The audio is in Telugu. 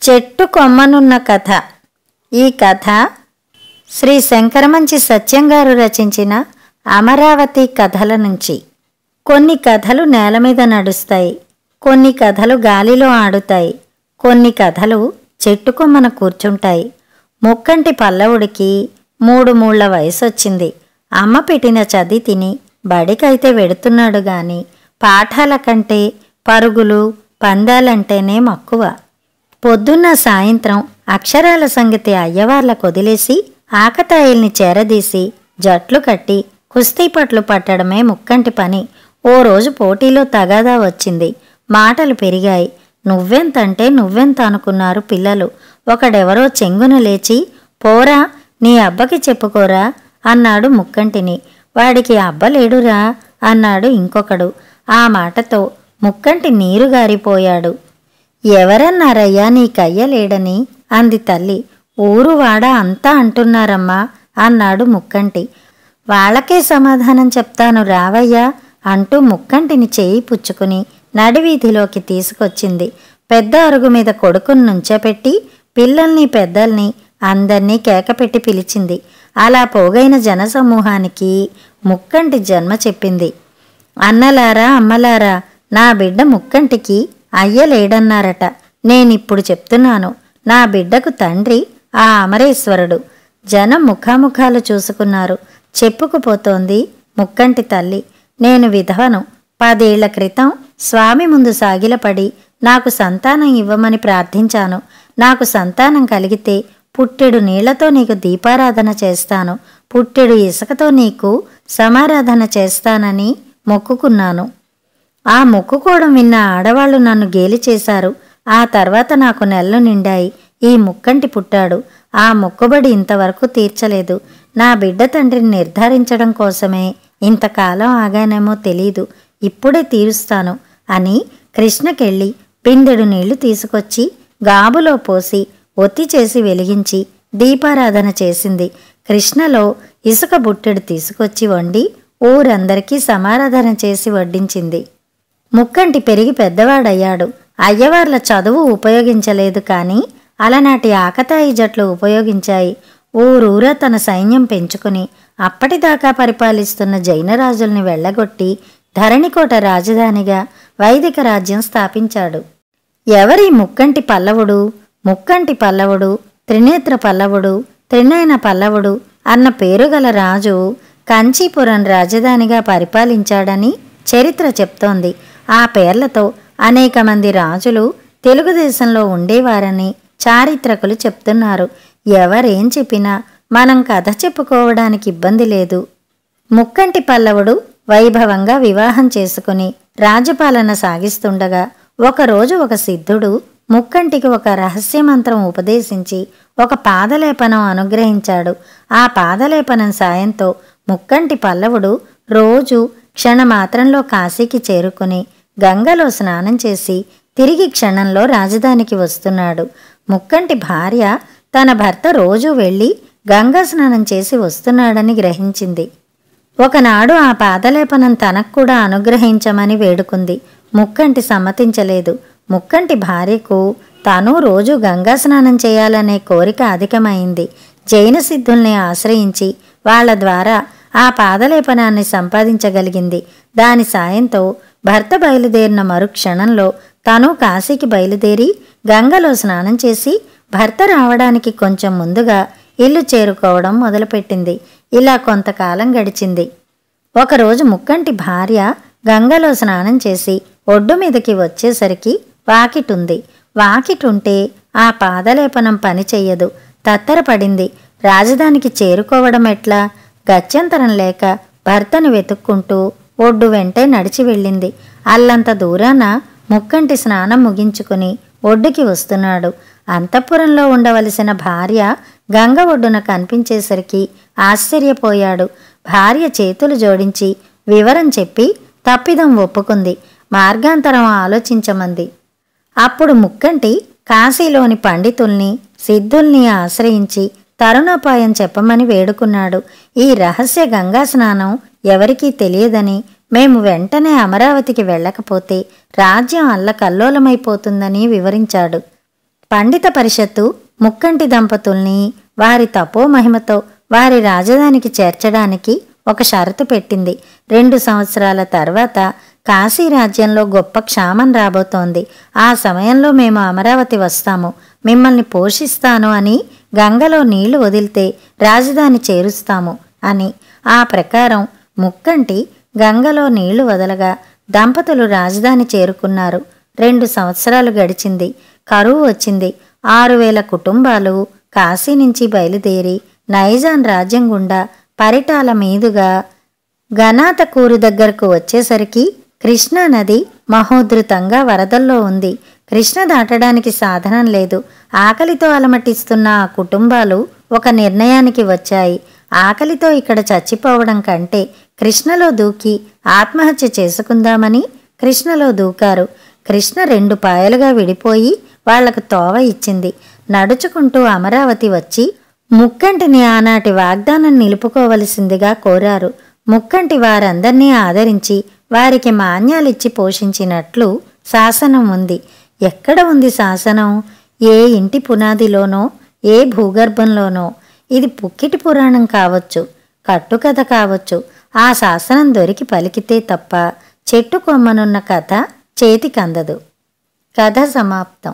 చెట్టు కొమ్మనున్న కథ. ఈ కథ శ్రీ శంకరమంచి సత్యం గారు రచించిన అమరావతి కథల నుంచి. కొన్ని కథలు నేల మీద నడుస్తాయి, కొన్ని కథలు గాలిలో ఆడుతాయి, కొన్ని కథలు చెట్టు కొమ్మన కూర్చుంటాయి. ముక్కంటి పల్లవుడికి 3 మూళ్ల వయసొచ్చింది. అమ్మ పెట్టిన చది తిని బడికైతే వెడుతున్నాడు గాని పాఠాల కంటే పరుగులు పందాలంటేనే మక్కువ. పొద్దున్న సాయంత్రం అక్షరాల సంగతి అయ్యవార్లకు వదిలేసి ఆకతాయిల్ని చేరదీసి జట్లు కట్టి కుస్తీపట్లు పట్టడమే ముక్కంటి పని. ఓ రోజు పోటీలో తగాదా వచ్చింది. మాటలు పెరిగాయి. నువ్వెంతంటే నువ్వెంత అనుకున్నారు పిల్లలు. ఒకడెవరో చెంగున లేచి, పోరా నీ అబ్బకి చెప్పుకోరా అన్నాడు ముక్కంటిని. వాడికి అబ్బలేడురా అన్నాడు ఇంకొకడు. ఆ మాటతో ముక్కంటి నీరు గారిపోయాడు. ఎవరన్నారయ్యా నీకయ్య లేడని అంది తల్లి. ఊరువాడ అంతా అంటున్నారమ్మా అన్నాడు ముక్కంటి. వాళ్ళకే సమాధానం చెప్తాను రావయ్యా అంటూ ముక్కంటిని చేయి పుచ్చుకుని నడివీధిలోకి తీసుకొచ్చింది. పెద్ద అరుగు మీద కొడుకును నుంచోపెట్టి పిల్లల్ని పెద్దల్ని అందర్నీ కేకపెట్టి పిలిచింది. అలా పోగైన జనసమూహానికి ముక్కంటి జన్మ చెప్పింది. అన్నలారా అమ్మలారా, నా బిడ్డ ముక్కంటికి అయ్య లేడన్నారట. నేనిప్పుడు చెప్తున్నాను, నా బిడ్డకు తండ్రి ఆ అమరేశ్వరుడు. జనం ముఖాముఖాలు చూసుకున్నారు. చెప్పుకుపోతోంది ముక్కంటి తల్లి. నేను విధవను. 10 ఏళ్ల క్రితం స్వామి ముందు సాగిలపడి నాకు సంతానం ఇవ్వమని ప్రార్థించాను. నాకు సంతానం కలిగితే పుట్టెడు నీళ్లతో నీకు దీపారాధన చేస్తాను, పుట్టెడు ఇసుకతో నీకు సమారాధన చేస్తానని మొక్కుకున్నాను. ఆ మొక్కుకోవడం విన్న ఆడవాళ్లు నన్ను గేలి చేశారు. ఆ తర్వాత నాకు నెలలు నిండాయి. ఈ ముక్కంటి పుట్టాడు. ఆ మొక్కుబడి ఇంతవరకు తీర్చలేదు. నా బిడ్డ తండ్రిని నిర్ధారించడం కోసమే ఇంతకాలం ఆగానేమో తెలీదు. ఇప్పుడే తీరుస్తాను అని కృష్ణకెళ్ళి పిందెడు నీళ్లు తీసుకొచ్చి గాబులో పోసి ఒత్తి చేసి వెలిగించి దీపారాధన చేసింది. కృష్ణలో ఇసుక బుట్టెడు తీసుకొచ్చి వండి ఊరందరికీ సమారాధన చేసి వడ్డించింది. ముక్కంటి పెరిగి పెద్దవాడయ్యాడు. అయ్యవార్ల చదువు ఉపయోగించలేదు కానీ అలనాటి ఆకతాయి జట్లు ఉపయోగించాయి. ఊరూరా తన సైన్యం పెంచుకుని అప్పటిదాకా పరిపాలిస్తున్న జైనరాజుల్ని వెళ్ళగొట్టి ధరణికోట రాజధానిగా వైదిక రాజ్యం స్థాపించాడు. ఎవరి ముక్కంటి పల్లవుడు? ముక్కంటి పల్లవుడు, త్రినేత్ర పల్లవుడు, త్రినయన పల్లవుడు అన్న పేరుగల రాజు కంచీపురం రాజధానిగా పరిపాలించాడని చరిత్ర చెప్తోంది. ఆ పేర్లతో అనేక మంది రాజులు తెలుగుదేశంలో ఉండేవారని చారిత్రకులు చెప్తున్నారు. ఎవరేం చెప్పినా మనం కథ చెప్పుకోవడానికి ఇబ్బంది లేదు. ముక్కంటి పల్లవుడు వైభవంగా వివాహం చేసుకుని రాజపాలన సాగిస్తుండగా ఒకరోజు ఒక సిద్ధుడు ముక్కంటికి ఒక రహస్యమంత్రం ఉపదేశించి ఒక పాదలేపనం అనుగ్రహించాడు. ఆ పాదలేపనం సాయంతో ముక్కంటి పల్లవుడు రోజు క్షణమాత్రంలో కాశీకి చేరుకుని గంగలో స్నానం చేసి తిరిగి క్షణంలో రాజధానికి వస్తున్నాడు. ముక్కంటి భార్య తన భర్త రోజూ వెళ్ళి గంగా స్నానం చేసి వస్తున్నాడని గ్రహించింది. ఒకనాడు ఆ పాదలేపనం తనకు కూడా అనుగ్రహించమని వేడుకుంది. ముక్కంటి సమ్మతించలేదు. ముక్కంటి భార్యకు తాను రోజు గంగా స్నానం చేయాలనే కోరిక అధికమైంది. జైన సిద్ధుల్ని ఆశ్రయించి వాళ్ల ద్వారా ఆ పాదలేపనాన్ని సంపాదించగలిగింది. దాని సాయంతో భర్త బయలుదేరిన మరుక్షణంలో తను కాశీకి బయలుదేరి గంగలో స్నానం చేసి భర్త రావడానికి కొంచెం ముందుగా ఇల్లు చేరుకోవడం మొదలుపెట్టింది. ఇలా కొంతకాలం గడిచింది. ఒకరోజు ముక్కంటి భార్య గంగలో స్నానం చేసి ఒడ్డు మీదకి వచ్చేసరికి వాకిటుంది. వాకిటుంటే ఆ పాదలేపనం పని చెయ్యదు. తత్తరపడింది. రాజధానికి చేరుకోవడం ఎట్లా? గత్యంతరం లేక భర్తను వెతుక్కుంటూ ఒడ్డు వెంటే నడిచి వెళ్ళింది. అల్లంత దూరాన ముక్కంటి స్నానం ముగించుకుని ఒడ్డుకి వస్తున్నాడు. అంతఃపురంలో ఉండవలసిన భార్య గంగ ఒడ్డున కనిపించేసరికి ఆశ్చర్యపోయాడు. భార్య చేతులు జోడించి వివరం చెప్పి తప్పిదం ఒప్పుకుంది. మార్గాంతరం ఆలోచించమంది. అప్పుడు ముక్కంటి కాశీలోని పండితుల్ని సిద్ధుల్ని ఆశ్రయించి తరుణోపాయం చెప్పమని వేడుకున్నాడు. ఈ రహస్య గంగా స్నానం ఎవరికీ తెలియదని మేము వెంటనే అమరావతికి వెళ్ళకపోతే రాజ్యం అల్లకల్లోలమైపోతుందని వివరించాడు. పండిత పరిషత్తు ముక్కంటి దంపతుల్ని వారి తపోమహిమతో వారి రాజధానికి చేర్చడానికి ఒక షరతు పెట్టింది. 2 సంవత్సరాల తర్వాత కాశీ రాజ్యంలో గొప్ప క్షామం రాబోతోంది. ఆ సమయంలో మేము అమరావతి వస్తాము, మిమ్మల్ని పోషిస్తాను అని గంగలో నీళ్లు వదిలితే రాజధాని చేరుస్తాము అని. ఆ ప్రకారం ముక్కంటి గంగలో నీళ్లు వదలగా దంపతులు రాజధాని చేరుకున్నారు. 2 సంవత్సరాలు గడిచింది. కరువు వచ్చింది. 6,000 కుటుంబాలు కాశీ నుంచి బయలుదేరి నైజాం రాజ్యం గుండా పరిటాల మీదుగా గనాతకూరు దగ్గరకు వచ్చేసరికి కృష్ణానది మహోధృతంగా వరదల్లో ఉంది. కృష్ణ దాటడానికి సాధనం లేదు. ఆకలితో అలమటిస్తున్న ఆ కుటుంబాలు ఒక నిర్ణయానికి వచ్చాయి. ఆకలితో ఇక్కడ చచ్చిపోవడం కంటే కృష్ణలో దూకి ఆత్మహత్య చేసుకుందామని కృష్ణలో దూకారు. కృష్ణ 2 పాయలుగా విడిపోయి వాళ్లకు తోవ ఇచ్చింది. నడుచుకుంటూ అమరావతి వచ్చి ముక్కంటిని ఆనాటి వాగ్దానం నిలుపుకోవలసిందిగా కోరారు. ముక్కంటి వారందర్నీ ఆదరించి వారికి మాన్యాలిచ్చి పోషించినట్లు శాసనం ఉంది. ఎక్కడ ఉంది శాసనం? ఏ ఇంటి పునాదిలోనో, ఏ భూగర్భంలోనో. ఇది పుక్కిటి పురాణం కావచ్చు, కట్టుకథ కావచ్చు. ఆ శాసనం దొరికి పలికితే తప్ప చెట్టు కొమ్మనున్న కథ చేతికందదు. కథ సమాప్తం.